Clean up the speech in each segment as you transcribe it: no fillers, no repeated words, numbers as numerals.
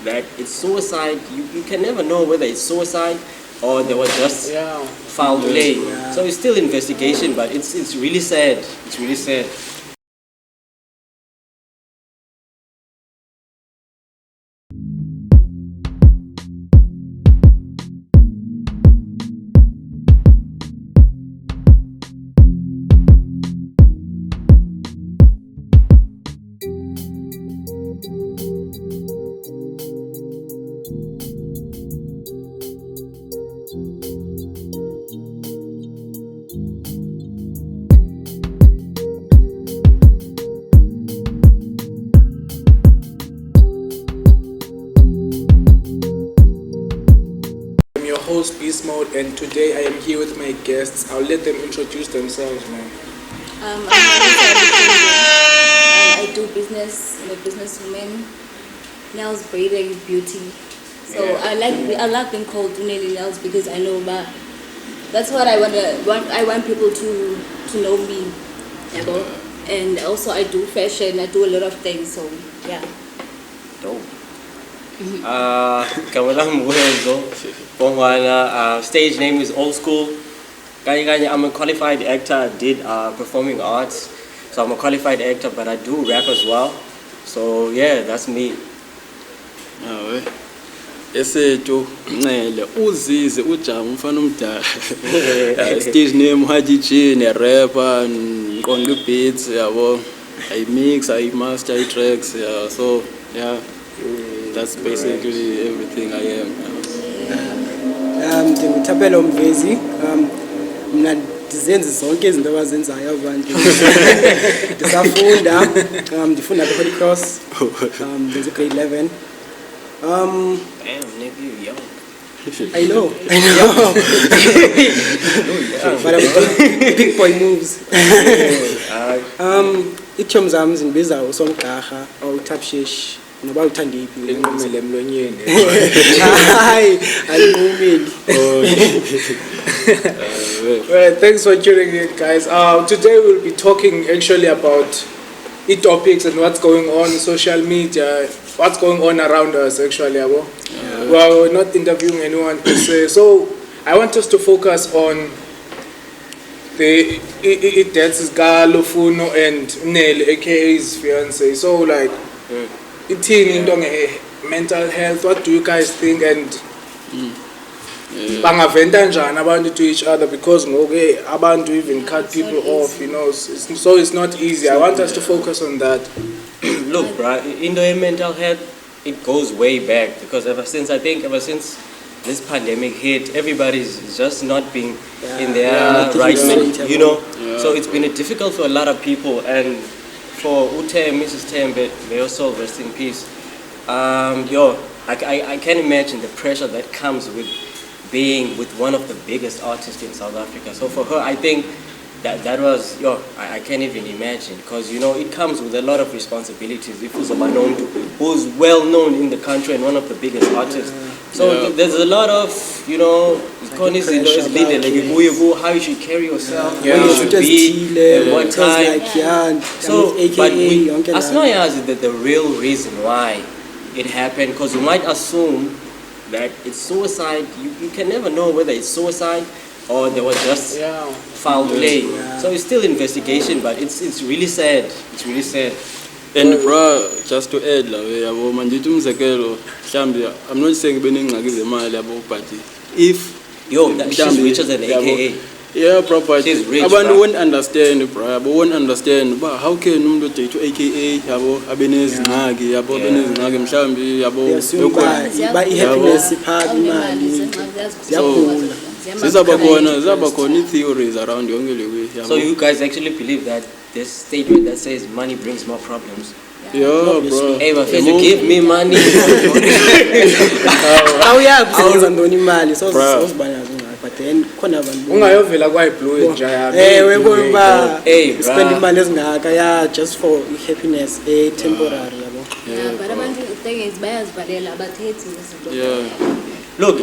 that it's suicide. You can never know whether it's suicide or there was just foul play. So it's still investigation, but it's really sad. It's really sad. Host BeastMode, and today I am here with my guests. I'll let them introduce themselves, man. I'm I do business. I'm a businesswoman. Nails, braiding, beauty. So I like being called Nurley Nails because I know that's what I want people to know me about. And also I do fashion. I do a lot of things. So yeah. Dope. Kawalang Mvezi. Stage name is OldsKool. I'm a qualified actor. I did performing arts, so I'm a qualified actor, but I do rap as well. So yeah, that's me. Esethu Nele uzize ujama umfana omdala. Stage name DJ ne rapper ngiqonda beats yabo. I mix, I master, I tracks, yeah. So yeah, that's basically everything I am. Thapelo Mvezi. Mina ndizenza zonke izinto abazenzayo abantu. Ndisafunda, ndifunda at Holy Cross. Ndenza grade 11. Damn, nigga, you young. I know. But I'm doing big boy moves. Ichom zami zingibiza uSongezo or uThapshesh. Noba uthanda iphi Enqumile emlonyeni. Hayi, anqumile. Well, thanks for tuning in, guys. Today we'll be talking actually about topics and what's going on in social media, what's going on around us actually. Well, we're not interviewing anyone per se. So I want us to focus on the deaths is LUFUNO and Nele, aka his fiance. So like, mental health, what do you guys think, and bangaventa njani abantu to each other, because abantu even cut people off, you know, so it's not easy. I want us to focus on that. Look, bro, in the mental health, it goes way back, because ever since this pandemic hit, everybody's just not being in their right mind, you know. So it's been difficult for a lot of people, and for Mrs. Tembe, may your soul rest in peace. I can imagine the pressure that comes with being with one of the biggest artists in South Africa. So for her, I think that was, I can't even imagine, because, you know, it comes with a lot of responsibilities. If who's well known in the country and one of the biggest artists. So there's a lot of, you know, how you should carry yourself, where you should be, at what time. So, but as long as the real reason why it happened, because you might assume that it's suicide. You can never know whether it's suicide or there was just foul play. So it's still investigation, but it's really sad. It's really sad. And bro, just to add, I'm not saying but if she's richer than AKA. Yeah, proper. She's rich, Abantu won't understand, bro. But won't understand. But how can umuntu to AKA yabo abenezi ngaki yabo abenezi ngaki mhlambi yabo ba happiness iphatha imali ziyakhula. Zizaba khona theories around yonke le way. So you guys actually believe that this statement that says money brings more problems? Yeah, bro. Hey, but if you give me money, awuyakusebenza ndoni imali so sibana but then khona abantu ungayovela kwayiblue nje ngoba spend imali ezingaka just for happiness temporary yabo. But abantu things bayazivalela abathethi izinto. Look,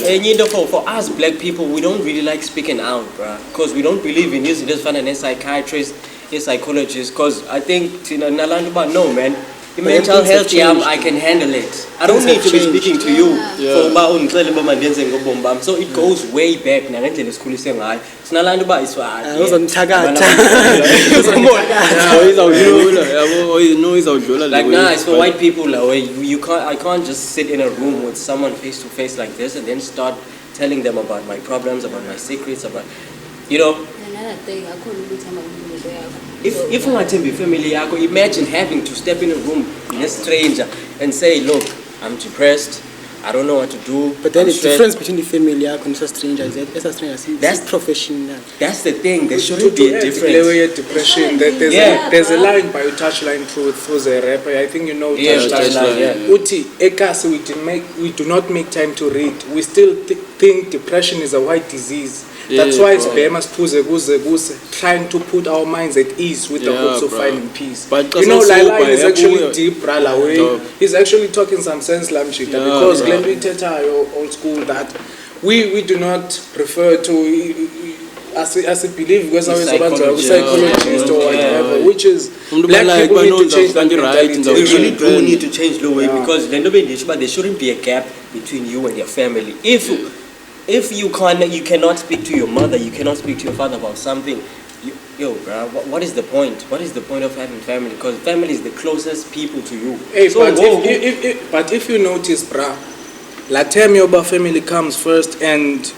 for us black people, we don't really like speaking out, bruh, because we don't believe in using this fun and psychiatrist, a psychologist, because I think no man, mental health I can handle it. I don't need to be speaking to you for uba ungixele uba mandenze ngobomi bami. So it goes way back nangendlela esikhulise ngayo. Sinalanda uba like nah, it's for white people I can't just sit in a room with someone face to face like this and then start telling them about my problems, about my secrets, about Another thing, I couldn't do if ungathembi family yakho, imagine having to step in a room with a stranger and say, look, I'm depressed, I don't know what to do. But then the difference between the family and a stranger is that a stranger that's professional. That's the thing. There shouldn't be a difference. Depression. There's a line by Touchline through the rapper. I think you know Touchline. Uti ekasi we do not make time to read. We still think depression is a white disease. That's why it's Bemas trying to put our minds at ease with the hopes of finding peace. But you know, Lila is actually deep, Way. He's actually talking some sense, Lamchita, because Grandy Teta, OldsKool, that we do not refer to as a belief because now it's about psychologist or whatever, which is black people need to change that mentality. We really do need to change the way because there shouldn't be a gap between you and your family. If you cannot speak to your mother, you cannot speak to your father about something. Bro, what is the point? What is the point of having family? Because family is the closest people to you. Hey, so but if you notice, bro, la time your family comes first, and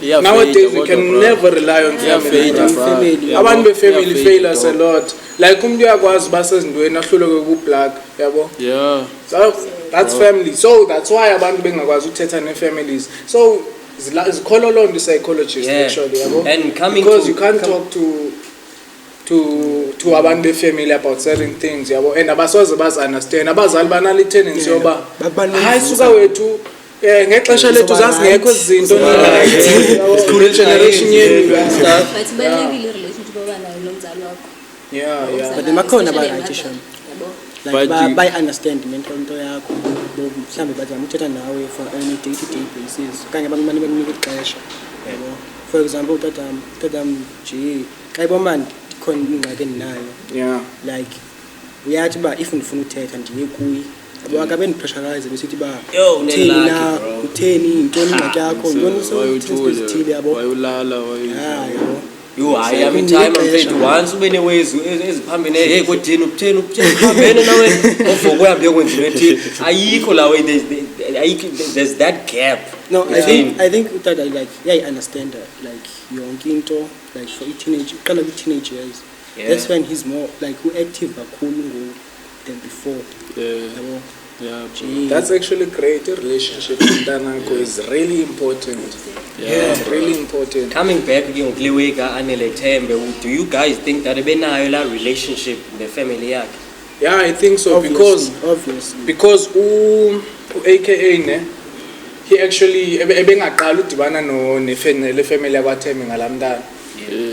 nowadays we can never rely on family. I want the family fail us a lot. Like yeah. So that's family. So that's why I want to bring families. So it's call on the psychologist actually, and coming because you can't talk to abantu family about certain things, and abasoze understand abazali banale tendency yoba hayi suka wethu ngexesha lethu zasingekho izinto generation yenu but balekile relationship obanayo nomzali wakho. But the makhona ba-right like by understand mental into yakho mhlambe bazama uthetha nawe for any day-to-day basis okanye bamane bakunike ixesha yabo. For example utata nje xa ibomani khona ingxaki endinayo like uyathi uba if ndifuna uthetha ndiye kuye yabo akabe ndipressurize besithi uba utheni yintoni ingxaki yakho ntoni sezithile yabo wayulala yabo. I am in time I'm paid once ube neways eziphambene hey kodini ubutheni phambene nawe ngovuka uhambe yokwenziwa ethi ayikho la way there's that gap. No, I think that like I understand that like yonke into like for teenage years that's when he's more like active kakhulu than before. That's actually great. A relationship with Danako is really important. It's really important. Coming back again, Anele Tembe, do you guys think that a relationship in the family? Yeah, I think so. Obviously. Because AKA he actually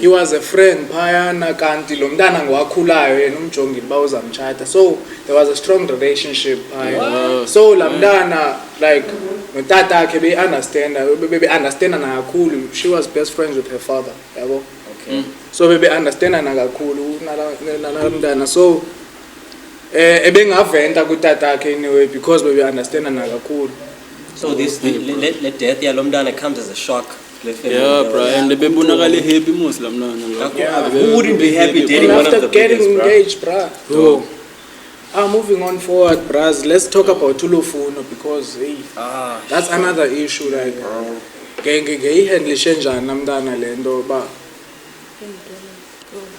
he was a friend phayana kanti lo mntana ngowakhulayo yena umjongile bawuzamtshata, so there was a strong relationship so la mntana like notata akhe be understand na kakhulu. She was best friends with her father yabo. So be understand na kakhulu nala mntana, so ebengaventa kutata akhe anyway because be understand na kakhulu. So this let death ya lo mntana comes as a shock. And they bonakale happy Muslim who wouldn't be happy dating one of the getting engaged, bro. Moving on forward, bros. Let's talk about LUFUNO because that's another issue. Like,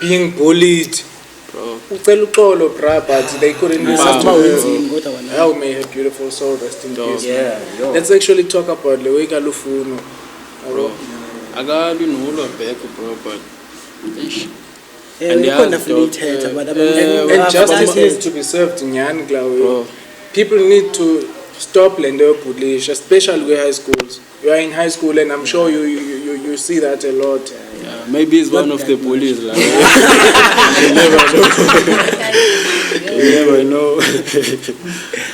being bullied, but they couldn't do something. Oh, may her beautiful soul rest in peace. Let's actually talk about the way LUFUNO. Bro, I got back, bro, but and justice needs to be served in Yan. People need to stop lendo police, especially with high schools. You are in high school, and I'm sure you see that a lot. Maybe it's one of the police. Like, you never know.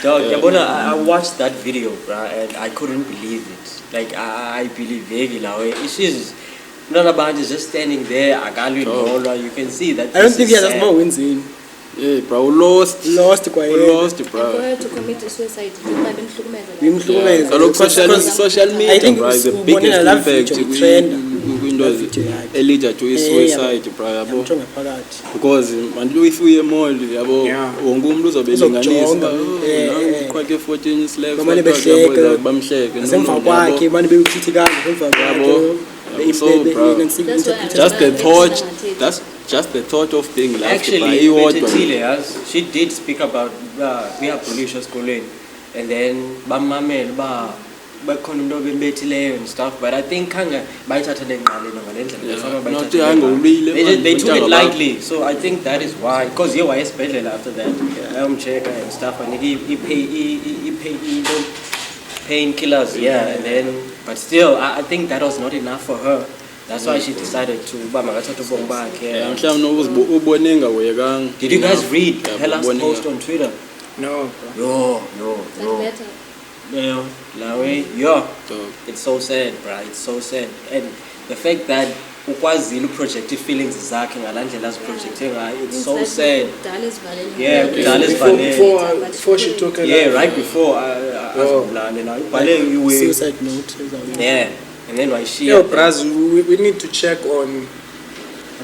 Dog, I watched that video, bro, and I couldn't believe it. Like I believe she's not about just standing there. You can see that. I don't think he has more wins in. Yeah, bro, lost, kwa lost, And for bro. her to commit to suicide, Bimhlukumeza. So social I media, think bro, is the ubonela biggest la impact video trend. kwinto elida to suicide, bro, yabo. Ngitsho ngaphakathi. Because man if uye mall yabo Yeah. wonke umuntu uzobelinganisa Uzokujonga, kwakhe 14 slabs Bamane behleka. bamhleke Ngasemva kwakhe manje bekukritikana ngemva Yabo. So, bro. Just the thought, that's just the thought of being laughed by. Actually, Mthatha, she did speak about we have police schooling, and then bamamel bakhona umuntu obethileyo and stuff, but I think kanga bayithatha lenqalelo ngalendlela Not the they took it lightly, so I think that is why, because here wayesibhedlela after that check and stuff, and he painkillers, yeah, and then but still I think that was not enough for her. That's why she decided to makathatha ubomi bakhe. mhlawumbe ubone ngawuyekanga. Did you guys read her last post on Twitter? No. Yo. It's so sad, bro. It's so sad. And the fact that ukwazile project feelings zakhe ngalandlela projecting, it's so sad. Yeah, before she took her yeah, life. right before Suicide note. yeah, and then why she Yo, Braz, we need to check on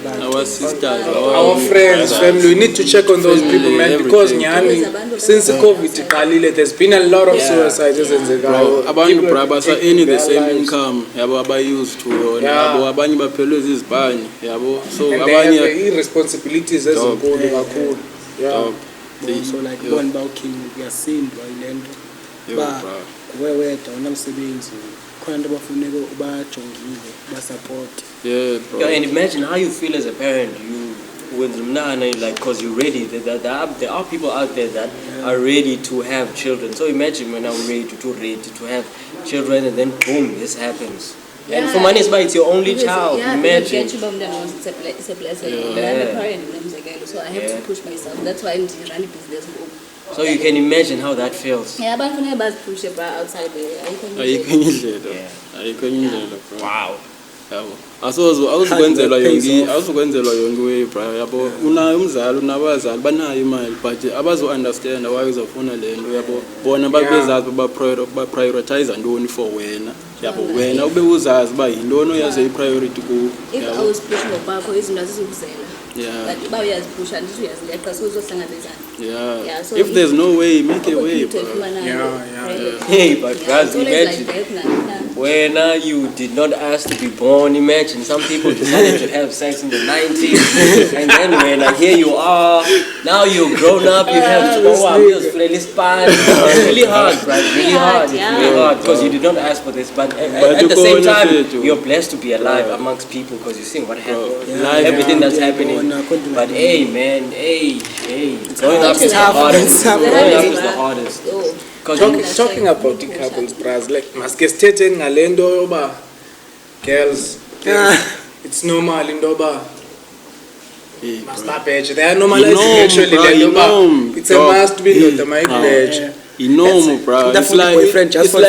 Our sisters, our friends, family. We need to check on those people, man, because nyani, since COVID iqalile, there's been a lot of suicides ezenzekayo. Abantu braba sa any the same income yabo abayused to yona yabo abanye baphelwe zizibhani yabo so And abanye they have irresponsibilities ezinkulu kakhulu. Yeah. So like one about king uyasindwa ilento. Ba wewedwa unamsebenzi. Khona abantu bafuneka ubajongile, basupport. yeah bro. Yeah, and imagine how you feel as a parent. You when like, cause you're ready. There are people out there that are ready to have children. So imagine when I'm ready to have children, and then boom, this happens. And for money, it's your only child. Imagine. It's a blessing. I'm a parent, so I have to push myself. That's why I'm running business. So you can imagine how that feels. Yeah, but when I push it outside there, Ayikho indlela bro. Wow. Yabo awuzukwenzelwa yonke way bro yabo unayo umzali unabazali banayo imali but abazo understand why uzofuna lento yabo bona babezazi ba prioritize ntoni for wena yabo wena ube uzazi ba yintoni oyaze priority ku if I was pushing ngobakho izinto azizukuzela. yeah But uba uyazipusha ndithi uyazileqa so uzohlangabezana. yeah So if there's no way make a way bro. Hey, but guys, imagine when you did not ask to be born. Imagine some people decided to have sex in the 90s, and then when here you are, now you're grown up, you have to go out, it's really hard, right? Really hard. It's really hard because you did not ask for this, but at the same time, you're blessed to be alive amongst people because you see what happened, everything that's happening. But hey, man, growing up is the hardest. Growing up is the hardest. Talking about the couples, Braz, like maske sitting ngalendo yoba girls, it's normal indoba. Must badge. They are normalizing actually like it's a must be not my badge. Inormal bro. It's like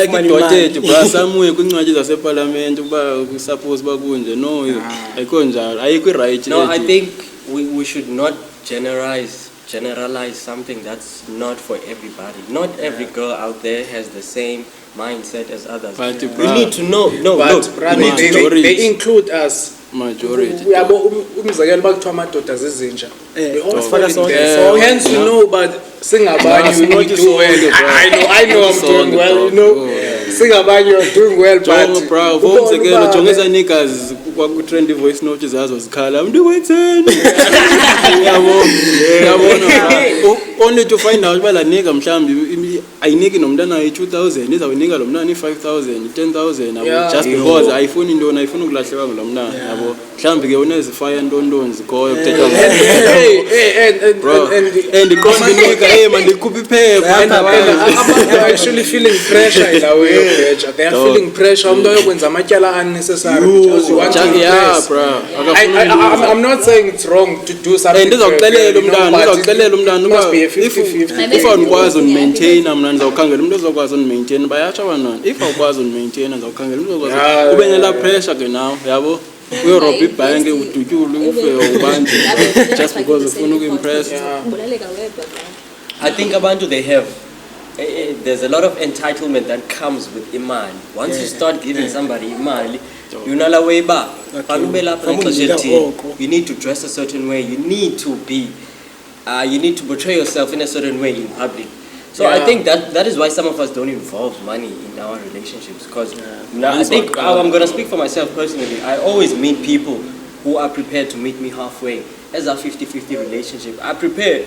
idotted bro. Somewhere kwincwadi zaseparliament uba suppose bakunje no ayikho njalo ayikho right. No, I think we should not generalize something that's not for everybody. Not every girl out there has the same mindset as others. But we need to know. They include us. Majority. We are umzekelo bakuthiwa amadoda zizinja. They all fall in so there. Hence you know, but singabanye you need to do well. I know I'm doing well, you know. Singabanye you're doing well, but bro, umzekelo jongeza niggas kwaku trendy voice notes zazo zikhala I'm doing it. Only to find out bala nigga mhlambi ayiniki nomntana 2000 izawunika lo mntana 5000 10000 just because ayifuni into ayifuna ukulahleka ngalo mntana yabo mhlambi ke unezifaya ntontoni zikhoyo kuthethwa and iqombinika man ndikhupha iphepha they're actually feeling pressure in a way. They are feeling pressure umuntu ayokwenza amatyala unnecessary because you want to impress. I'm not saying it's wrong to do something. Ndizokuxelela umntana uba if awukwazi unmaintain mna ndizawukhangela umuntu ozokwazi unmaintain bayatsho abantwana if awukwazi unmaintain ndizawukhangela umuntu ozokwazi ube nela pressure ke nawe yabo uyarobha ibhanki udutyule ufe ubanje just because ufuna uku-impress. I think abantu they have there's a lot of entitlement that comes with imali. Once you start giving somebody imali, you know la way ba you need to dress a certain way, you need to be you need to portray yourself in a certain way in public. So I think that is why some of us don't involve money in our relationships, because I think I'm going to speak for myself personally. I always meet people who are prepared to meet me halfway as a 50-50 relationship. I prefer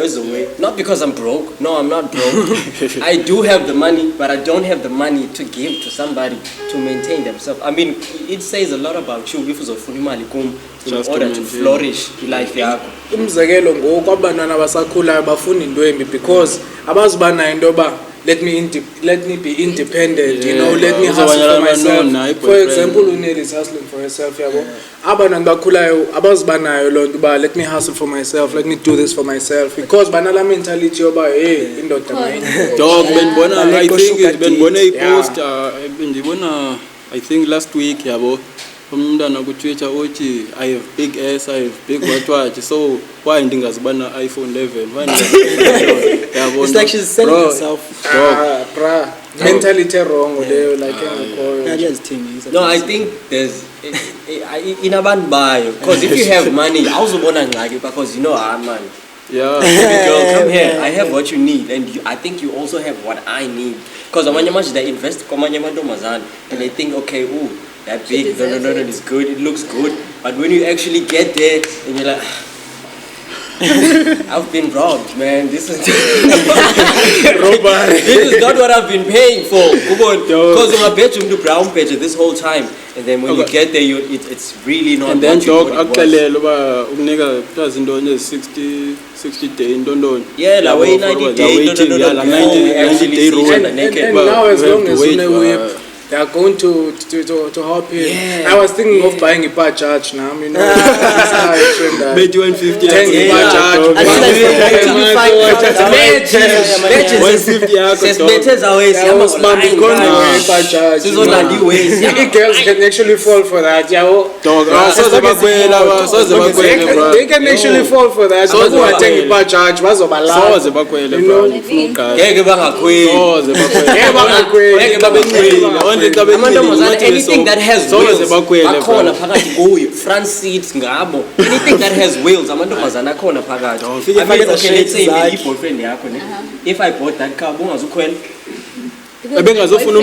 as a way, not because I'm broke. No, I'm not broke. I do have the money, but I don't have the money to give to somebody to maintain themselves. I mean, it says a lot about you if in order to flourish in life yakho. Umzekelo ngoku abantwana abasakhulayo bafuna indwembi because abazibana into ba let me be independent, you know, let me hustle for myself. For example, Unele is hustling for herself, yabo. Abantwana bakhulayo abazibanayo lonto ba let me hustle for myself, let me do this for myself, because banala mentality yoba hey indoda mayini. Dog benibona, I think benibona ipost ndibona I think last week yabo. Umntana ku Twitter uthi I have big ass, I have big what, so why ndingazibana iPhone 11? Why it's like she's selling herself. Mentality wrong leyo like no, I think there's in abantu bayo, because if you have money awuzobona ngxaki because you know man. Yeah. Baby girl, come here. I have what you need, and I think you also have what I need. Because amanye they invest komanye amantombazana and they think, okay, ooh, that big, no, it's good, it looks good. But when you actually get there and you're like, I've been robbed, man. This is this is not what I've been paying for. Because on my bedroom to brown page this whole time, and then when you get there, it's really not. And then dog actually, unika plus indonyo 60 day indonyo. Yeah, la way 90 day, 90 day rule. And now as long as you they are going to help you. Yeah. I was thinking of buying a bar charge now, you know. Bet you 150. Girls can actually fall for that. They can actually fall for that. So who are taking bar charge? Anything that has wheels, akhona phakathi kuyo. Front seats ngabo. Anything that has wheels, amantombazana akhona phakathi. I mean, okay, let's say boyfriend yakho ne. If I bought that car, bungazukhwela. Ebengazofuna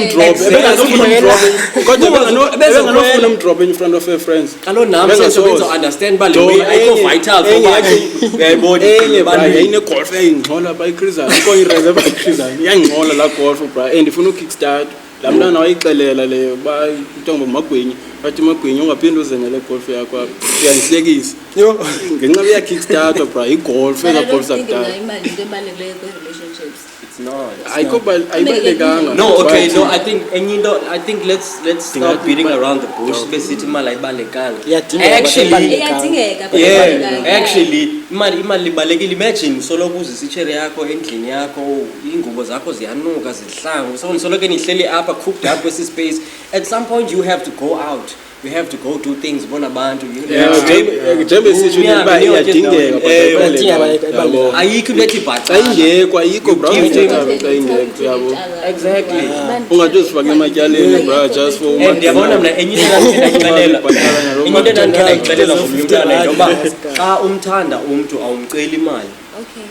umdrop in front of her friends. Kalo nami senzo understand ba le way ayikho vital for bani. Uyayibona yayine golf eyingxola bayikrizana. Ko ireze bayikrizana. Iyangxola la golf bra and ifuna ukickstart. La mntana wayixelela leyo ba intombi magwenyi bathi magwenyi ungaphinde uzenele golf yakho apha uyangihlekisa yo ngenxa ya kickstart bra igolf eza golf zakudala. It's not. No, okay, no, I think let's stop beating around the bush. Actually, imali ibalekile. Imagine solo uzisichere yakho endlini yakho, ingubo zakho ziyanuka zihlangu. So soloke nihleli apha cooked up with space. At some point you have to go out. You have to go do things bona bantu. Njembe sisho niba iyadingeka but ayikho lethi but ayingekho ayikho bro ayingekho yabo. Exactly. Ungajusifaka ematyaleni bro just for uma. Ndiyabona mina enye into endandixelela ngomntana ngoba xa umthanda umuntu awumcela imali. Okay.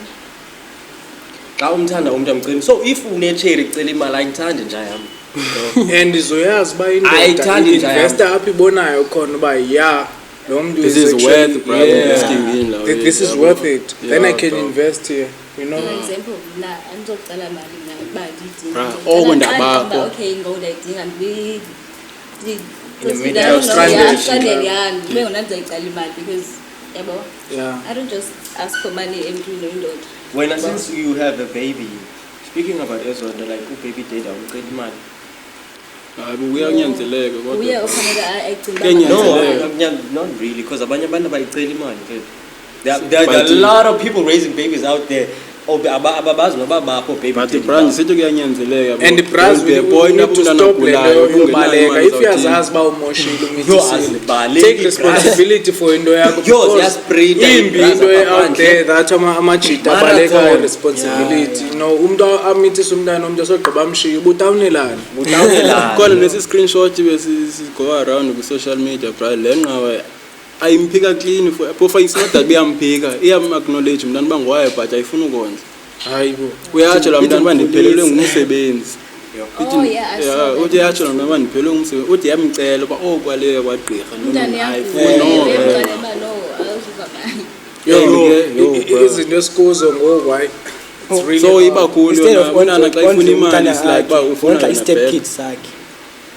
Xa umthanda umuntu amcela. So if unecherry icela imali ayithandi nje yami. And izoyazi ba ayithandi nje investor apha ibonayo khona ba yeah lo muntu this is worth bro investing in la. This is worth it. Then I can invest here, you know. For example, na andizocela mali na ba ndidinga. Okwenda bakho. Okay, ngoba ndidinga I don't just ask for money every day. When since you have a baby, speaking about Ezra, like baby data, money. Uyanyanzeleka kodwa. No, not really, because abanye abantu bayicela imali. There are a lot of people raising babies out there ababazi noba bapho baby but daddy ibranch sithi kuyanyanzeleka And the brass will need to stop le nto yobaleka. If uyazazi uba umoshile umithisiile, take responsibility for into yakho. Yo, ziyasprayta imbi into out there that amajita abaleka responsibility. No, umuntu amithisa umntana umuntu asogqiba amshiya ubutawunelana. khona nesi screenshot go around ku social media bro le nqawe ayimphika clean for it's not that beyamphika iyam-acknowledge mntana uba ngwaye but ayifuna ukondla Hayibo. uyatsho la mntana uba ndiphelelwe ngumsebenzi Oh yeah, I saw uthi that. yatsho la mntana uba ndiphelelwe ngumsebenzi uthi yamcela uba kwaleka kwagqirha Umntana yakho, ayifuni no, Yo, izinto esikuzo ngokwhy. It's really so iba cool Instead of yona xa ifuna imali is like uba ufuna like step na kids sakhe.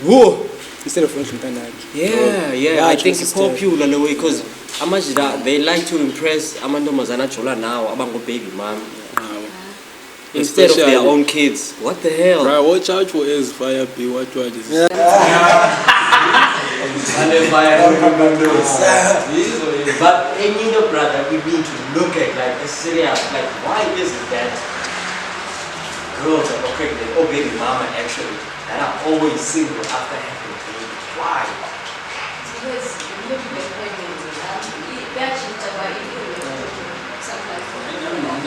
Whoa. Instead of umntana yakhe. Yeah, I think just it's step. popular the way because amajida they like to impress amantombazana ajola nawo abango baby mom instead of their Especially- own kids. What the hell? Bro, watch out for his fire be what is But you know, brother, we need to look at like a serious, like why is it that girls that are pregnant, or baby mama actually, that are always single after having a baby? Why?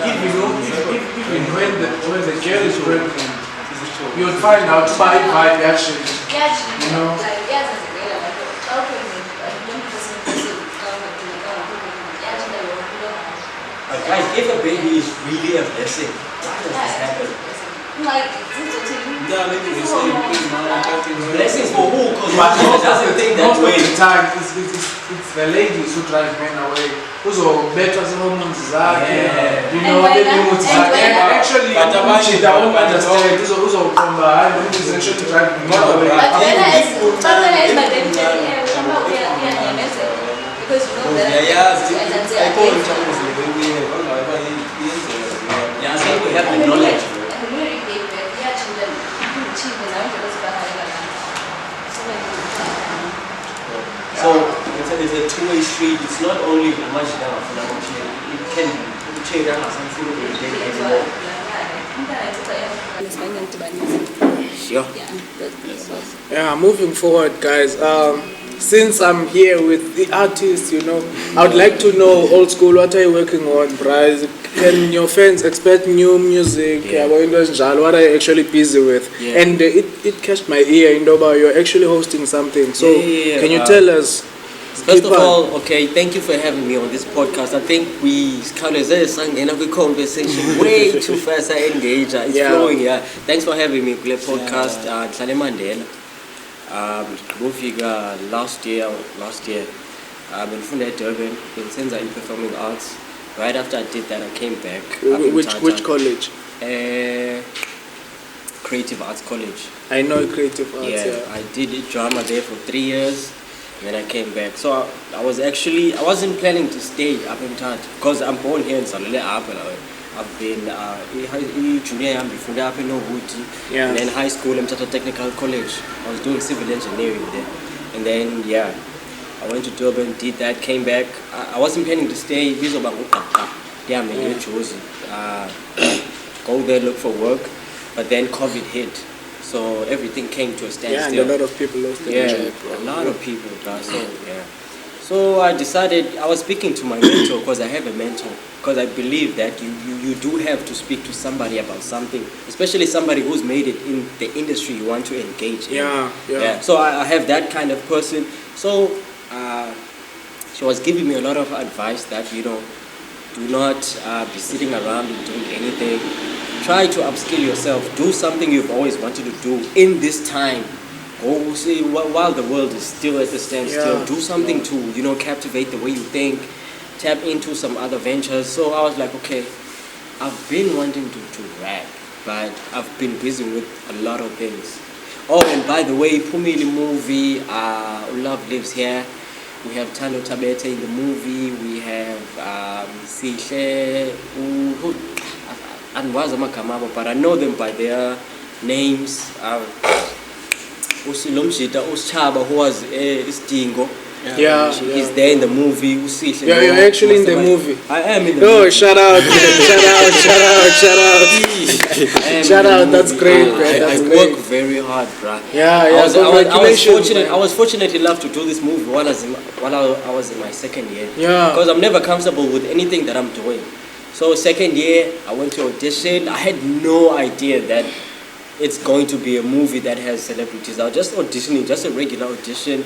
Even when the girl is pregnant, you'll find out by actually. You know? Guys, if a baby is really a blessing, why does this happen? Blessings for who? Because But one doesn't think that most of way. the time, it's the ladies who drive men away. Who's better hormones zakhe, you know, And baby mood zakhe. And actually, But they don't understand. Who's actually driving men away. Because you know that Yeah, I think we have the knowledge. So it's a two-way street. It's not only how much that it can change something anymore. Sure. Yeah, moving forward, guys. Since I'm here with the artists, you know, I would like to know, Old School, what are you working on, Bryce? Can your fans expect new music? Yeah. What are you actually busy with? Yeah. And it catched my ear, you know, about you're actually hosting something. So, Yeah. can you tell us? First of all, okay, thank you for having me on this podcast. I think we in a conversation way too fast. I engage. It's Yeah. flowing. Yeah. Thanks for having me. Great podcast. Nhlale Mandela. Last year. In Funda Durban, in Senza in performing arts. Right after I did that, I came back. up in Mthatha. Which college? Creative Arts College. I know Creative Arts. Yeah, I did drama there for 3 years, and then I came back. So I wasn't planning to stay up in Mthatha because I'm born here in Salele Apela. I've been junior before up in Obuti, Yeah. and then high school in Mthatha Technical College. I was doing civil engineering there, and then I went to Durban, did that, came back. I wasn't planning to stay. Go there, look for work, but then COVID hit, so everything came to a Yeah, standstill. and a lot of people lost their job. A lot of people, bro. So I decided, I was speaking to my mentor because I have a mentor, because I believe that you do have to speak to somebody about something, especially somebody who's made it in the industry you want to engage in. Yeah. So I have that kind of person. So she was giving me a lot of advice that, do not be sitting around and doing anything. Try to upskill yourself. Do something you've always wanted to do in this time. Go see while the world is still at the standstill. Yeah. Do something to captivate the way you think. Tap into some other ventures. So I was like, okay, I've been wanting to rap, but I've been busy with a lot of things. Oh, and by the way, Pumili movie, Love Lives Here. We have Tando Tabete in the movie. We have Sihle, but I know them by their names. Usilomshita Uschaba, who was Istingo. Yeah. He's there in the movie. Yeah, you're actually in the movie. I am in the Oh, movie. shout out, shout out. That's great, man. I That's work great. very hard, bruh. Yeah, congratulations. I was fortunate enough to do this movie while I was in my second year. Yeah. Because I'm never comfortable with anything that I'm doing. So second year, I went to audition. I had no idea that it's going to be a movie that has celebrities. I was just auditioning, just a regular audition.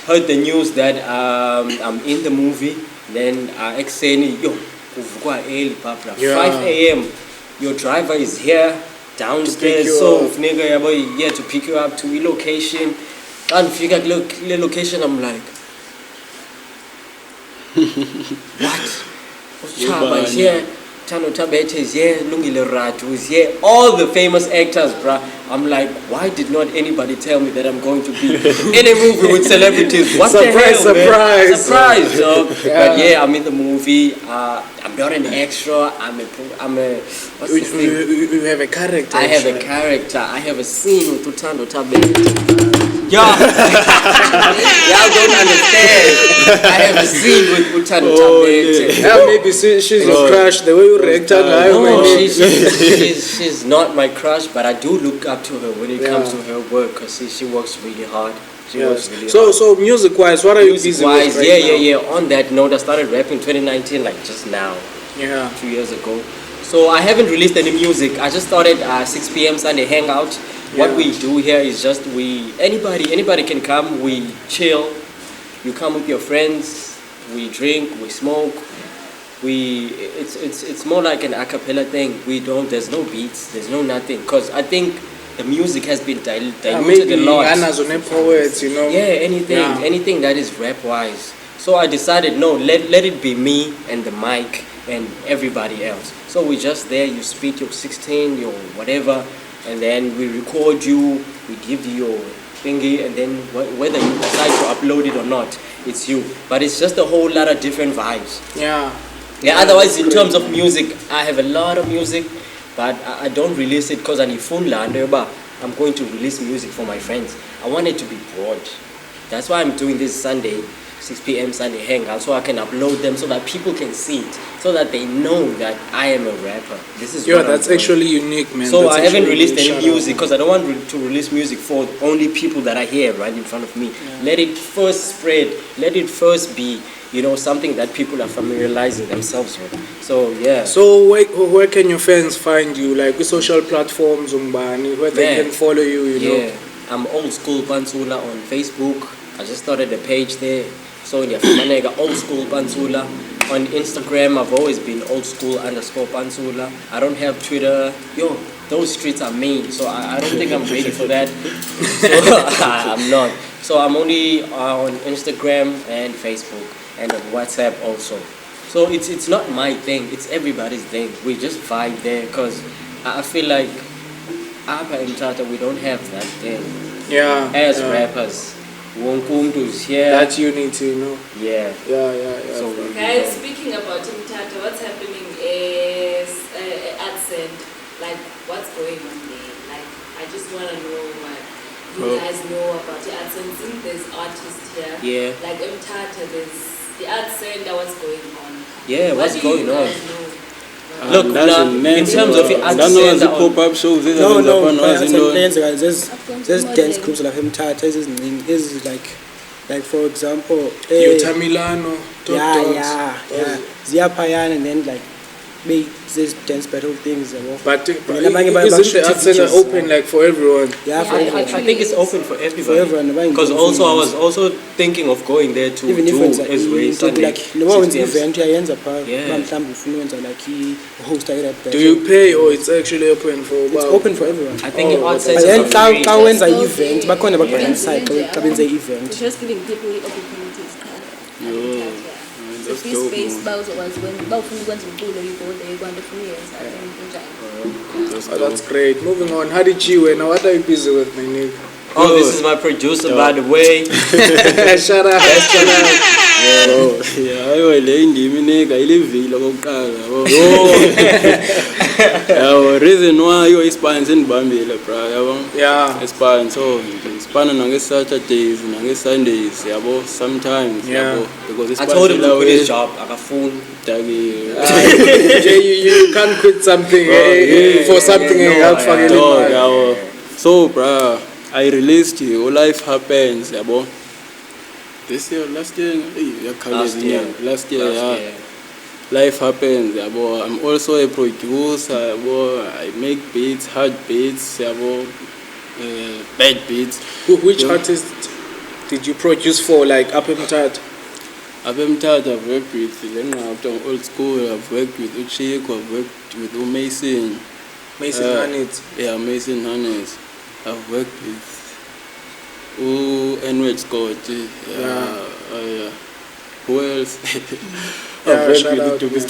Heard the news that I'm in the movie. Then ex-Seni, yo, uvukwa early, papra. 5 a.m. Your driver is here, downstairs. So nigga, yabo, here to pick you up to a location. And figure the location, I'm like, what? Chaba is here, Tano Tabete is here, Lungile Ratu is here, all the famous actors, bruh. I'm like, why did not anybody tell me that I'm going to be in a movie with celebrities? What Surprise, the hell, man? surprise, dog. But yeah, I'm in the movie. I'm not an extra. I'm a what's this thing? You have a character. I have a character. I have a scene with Luthando Tabete. Yeah, y'all don't understand. I have a scene with Luthando Tabete. Yeah, maybe she's your crush. The way you react on her. No, she's not my crush, but I do look up to her when it comes to her work because she works really hard. She works really hard. So music-wise, what are you busy with right now? Yeah. On that note, I started rapping 2019, like just now. Yeah. 2 years ago. So I haven't released any music. I just started 6 p.m. Sunday hangout. What we do here is just anybody can come. We chill. You come with your friends. We drink. We smoke. It's more like an a cappella thing. There's no beats. There's no nothing. Cause I think the music has been diluted a lot. Poets, you know. Yeah, anything that is rap wise. So I decided let it be me and the mic and everybody else. So we just there. You spit your 16, your whatever. And then we record you, we give you your thingy, and then whether you decide to upload it or not, it's you. But it's just a whole lot of different vibes. Yeah. Otherwise, in terms of music, I have a lot of music, but I don't release it because I'm going to release music for my friends. I want it to be broad. That's why I'm doing this Sunday, 6 p.m. Sunday hangout, so I can upload them so that people can see it, so that they know that I am a rapper. This is that's actually unique, man. So I haven't released any music because I don't want to release music for only people that are here right in front of me. Yeah. Let it first spread. Let it first be, something that people are familiarizing themselves with. So yeah. So where can your fans find you? Like with social platforms, Hambani, where they can follow you, you know? I'm OldsKool Pantsula on Facebook. I just started a page there. So yeah, OldsKool Pantsula. On Instagram, I've always been OldsKool_Pantsula. I don't have Twitter. Those streets are mean, so I don't think I'm ready for that. So I'm not. So I'm only on Instagram and Facebook and on WhatsApp also. So it's not my thing. It's everybody's thing. We just vibe there because I feel like Apa in Mthatha, we don't have that thing. Yeah. As rappers. Is here. That unity, you know. Yeah. So, guys, speaking about Mthatha, what's happening is AdSend. Like, what's going on there? Like, I just want to know what you guys know about the AdSend. Since there's artists here, like Mthatha, there's the AdSend. What's going on? Yeah, what's going on? Look, in terms of the AdSend, pop-up shows, there's dance groups like Mthatha. Is like for example, Tamilano, Ziapayan, and then like these dance battle things. But isn't the AdSend open like for everyone? Yeah, I think it's open for everybody. Because also I was also thinking of going there to even do if it's as well. Sunday, like event Do you pay or it's actually open for? It's open for everyone. I think AdSense but then is an event, but when about inside, event. It's just giving people the opportunity to come. That's This dope, space man. was when you go there, you go on the free years. That's great. Moving on, Hadichiwe, now what are you busy with, my nigga? this is my producer, by the way. Shut up. bro yeah ayo le indimi inika ilivile kokuqala yabo yabo reason why yo ispine sendibambile bro yabo Yeah. ispine so ispine nange Saturdays nange Sundays yabo sometimes Yeah. yabo because I told him to quit his job. Akafuni. You can't quit something for something else for you. So bro I released you Life Happens yabo this year last year last year yeah. Life Happens yabo I'm also a producer yabo I make beats hard beats yabo bad beats. Which artist did you produce for, like Mthatha? Mthatha I've worked with OldsKool, I've worked with Uchiko, I've worked with Mason Hanitz. Yeah, Mason Hanitz. I've worked with Nvni Scott. Yeah. Who else? I've worked with Doobie.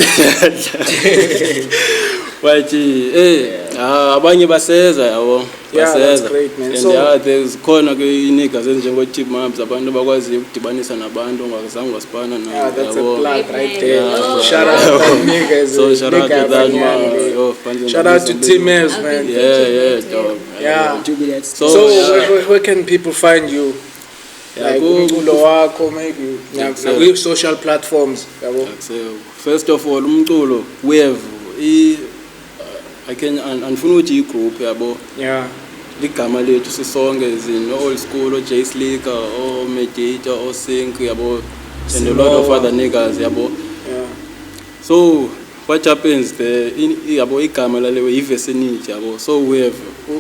But abanye baseza yabo. Yeah, that's great, man. And So there's khona ke inigas enjengo team ups abantu abakwazi ukudibanisa nabantu ongazange wasipana nabo. yeah, that's a plug right there. Yeah. Shout out to that niggas. So shout out to that man. Yeah. Shout out to Team Nelz, man. Yeah, dog. Yeah. So Where can people find you? Like umculo wakho maybe with social platforms. So first of all umculo we have I can andifuna ukuthi igroup yabo. Yeah. Ligama lethu sisonke zino OldsKool o Slicker o Mediator o Sync yabo and a lot of other niggas yabo. Yeah. So what happens there yabo igama lalewe iVesinity yabo. So we have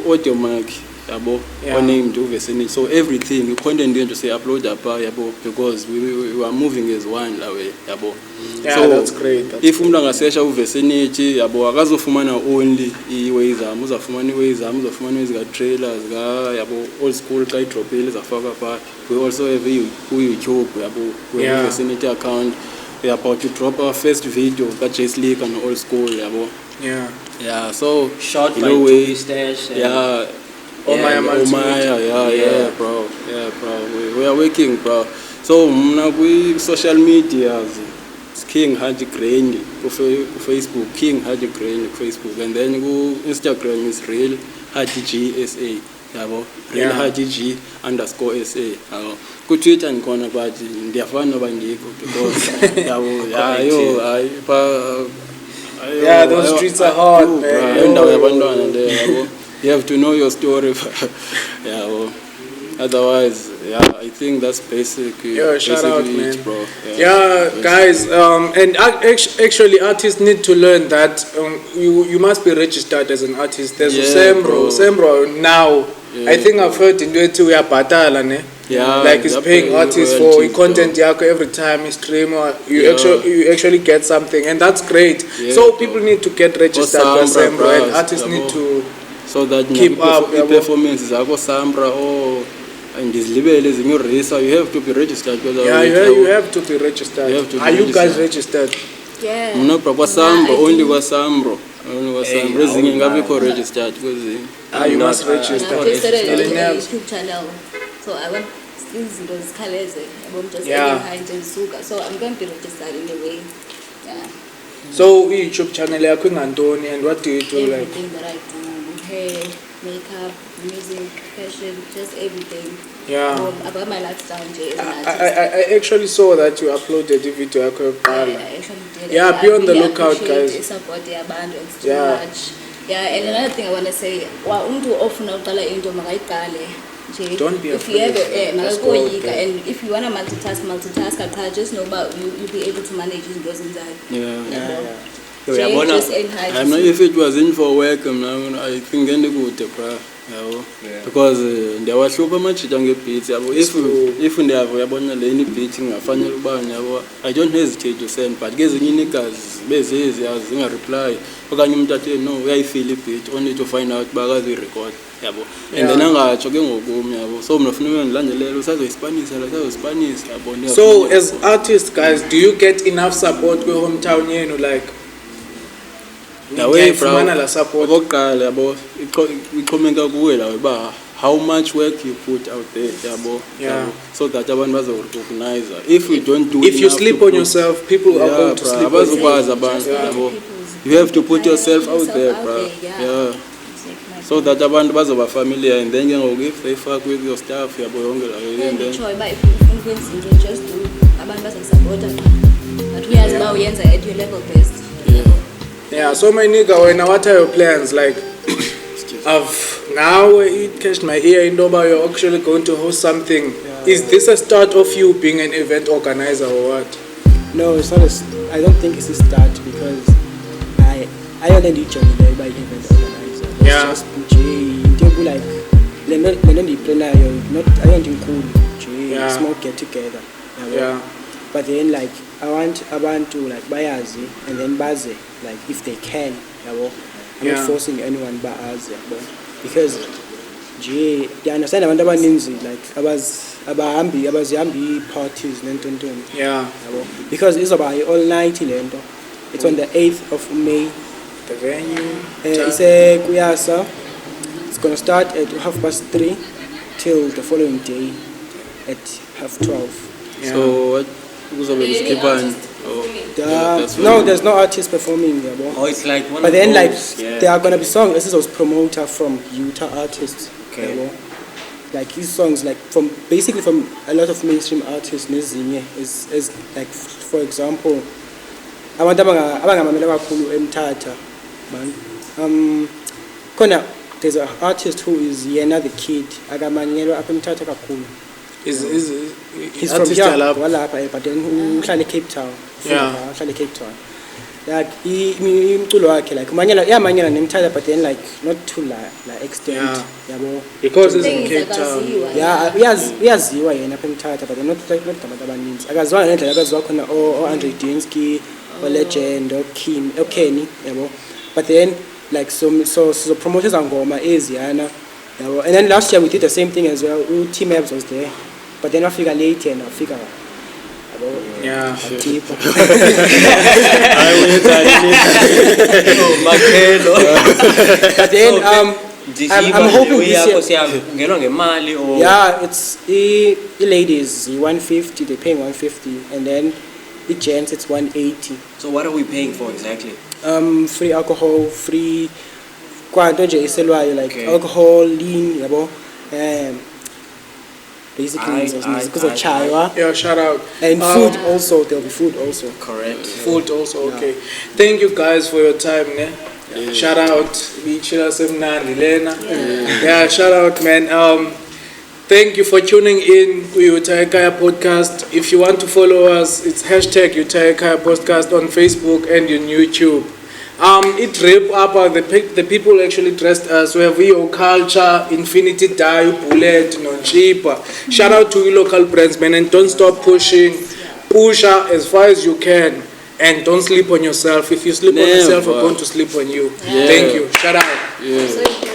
audio mic yabo named Vesinity. So everything we content into say upload up yabo because we are moving as one la way yabo. Yeah, so that's great. If umuntu angasesha uVesinity yabo akazofumana only iways zami uzafumana iways zami uzafumana iways ga trailers ga yabo OldsKool ka idropile zafaka pha. We also have YouTube yabo we have Vesinity account. We are about to drop our first video ka Slicker and OldsKool yabo. Yeah, so Shot by Doobie Stash. Yeah. OoMaya, Multimedia. Bro. We are working, bro. So mna ku social media King Haji Grandy ku Facebook, King Haji Grandy ku Facebook, and then ku Instagram is real Haji GSA, yabo, real Haji G_SA, yabo. Ku Twitter ngikhona but ndiyafana bangikho because yeah, those streets are hard, man. Endawo yabantwana le yabo. You have to know your story. Yeah, otherwise, I think that's basic. Shout out, man. Bro. Yeah, guys, and actually artists need to learn that you must be registered as an artist. There's Sembro now. I think I've heard in there too, we are batala, ne? Yeah, like he's paying artists for content yako every time you stream or you actually get something, and that's great. So people need to get registered by Sembro, and artists need to so that keep up performances zako Sambra or and izilibele ezinye urisa you have to be registered because you have to be registered. Are you guys registered? Yeah. Mna kwa Sambro only kwa Sambro ezinye ngabikho registered because you must register. I just started a YouTube channel, so I want those colors. So I'm going to be registered in a way. Yeah. So YouTube channel yakho ingantoni, and what do you do? Everything that I do, hair, makeup, music, fashion, just everything. Yeah. About my lifestyle. I actually saw that you uploaded the video. I actually did. Yeah, be on the lookout, guys. Support the band too much. Yeah, and another thing I want to say, don't be if you afraid. and if you want to multitask, just know about you'll be able to manage those inside. I'm not if it was in for work, I think any good, because there was super much beats. If they have any beating, I don't hesitate to send, but getting in a reply. No, I feel it only to find out because we record. And then I'm talking so Spanish. So as artists, guys, do you get enough support with hometown, like? The way from support iqhomeka kuwe la ba how much work you put out there, yabo. Yeah. So that abantu bazorecognize. If we don't do If you enough sleep to on put- yourself, people are going to sleep on you. Abazokwazi abantu, yabo. You have to put yourself out there, bro. Yeah. So that abantu bazoba familiar, and then if they fuck with your stuff, yabo yonke la, and then just do abantu bazokusupporta but uyazi uba uyenza at your level best. Yeah, so my nigga, what are your plans? Like, I've now it catched my ear in Doba, you're actually going to host something. Is this a start of you being an event organizer or what? No, it's not. I don't think it's a start because I already joined there by event organizer. It's Yeah. just people like not planner. Not I don't think cool. Yeah. Small get together. Yeah. But then like I want to like bayazi and then baze like if they can. I'm Yeah. not forcing anyone bayazi. Because they understand abantu abaninzi like abazihambi parties nentontoni. Yeah. Because it's about all night lento. It's on the 8th of May. The venue. It's a kuyasa. It's gonna start at 3:30 till the following day at 12:30. Yeah. so what kuzobe kuskipani? No, there's no artist performing. Yabo. Oh, it's like one But of then like those, yeah. there are gonna be songs. This is promoter from Utah artists. Okay. Yabo. Like his songs, like from basically from a lot of mainstream artists, nezinye is like for example, abantu abangamamela kakhulu Mthatha, man. Kona there's an artist who is yena the kid, akamanyelwa apha Mthatha kakhulu. He's He's from artist alapha. Walapha, but then uhlala Cape Town. Yeah. Uhlala Cape Town. Like imculo wakhe like manyela Mthatha, but then like not to like extent. Yeah. Yabo. Because it's in Thing is, Cape Town. akaziwa. Yeah, uyaziwa yena apha Mthatha, but not abantu abaninzi. Akaziwa ngendlela akaziwa khona Andre Dinsky, Legend, Kim, Kenny, yabo. But then like so promoters angoma eziyana, yabo. And then last year we did the same thing as well. Team Abs was there, but then wafika late and wafika. Yeah. Tipo. But then I'm hoping this year. Ungenwa ngemali or Yeah, it's the ladies 150, they're paying 150, and then the gents it's 180. so what are we paying for exactly? Free alcohol, free kwanto nje iselwayo like Okay. alcohol, lean, yabo. Basically kuzochaywa. Yeah, shout out. And food also, there'll be food also. Correct. Food also, okay. Thank you guys for your time, ne? Shout out, Bichila Semnandi Lena. Yeah, shout out, man. Thank you for tuning in to Ekaya Podcast. If you want to follow us, it's hashtag Ekaya Podcast on Facebook and on YouTube. It wrap up the people actually dressed us. We have yo-kulca, Infinity Dye, Bullet, Ntsiba. Shout out to your local brands, man, and don't stop pushing. Push as far as you can, and don't sleep on yourself. If you sleep on yourself, I'm going to sleep on you. Yeah. Thank you. Shout out. Yeah. So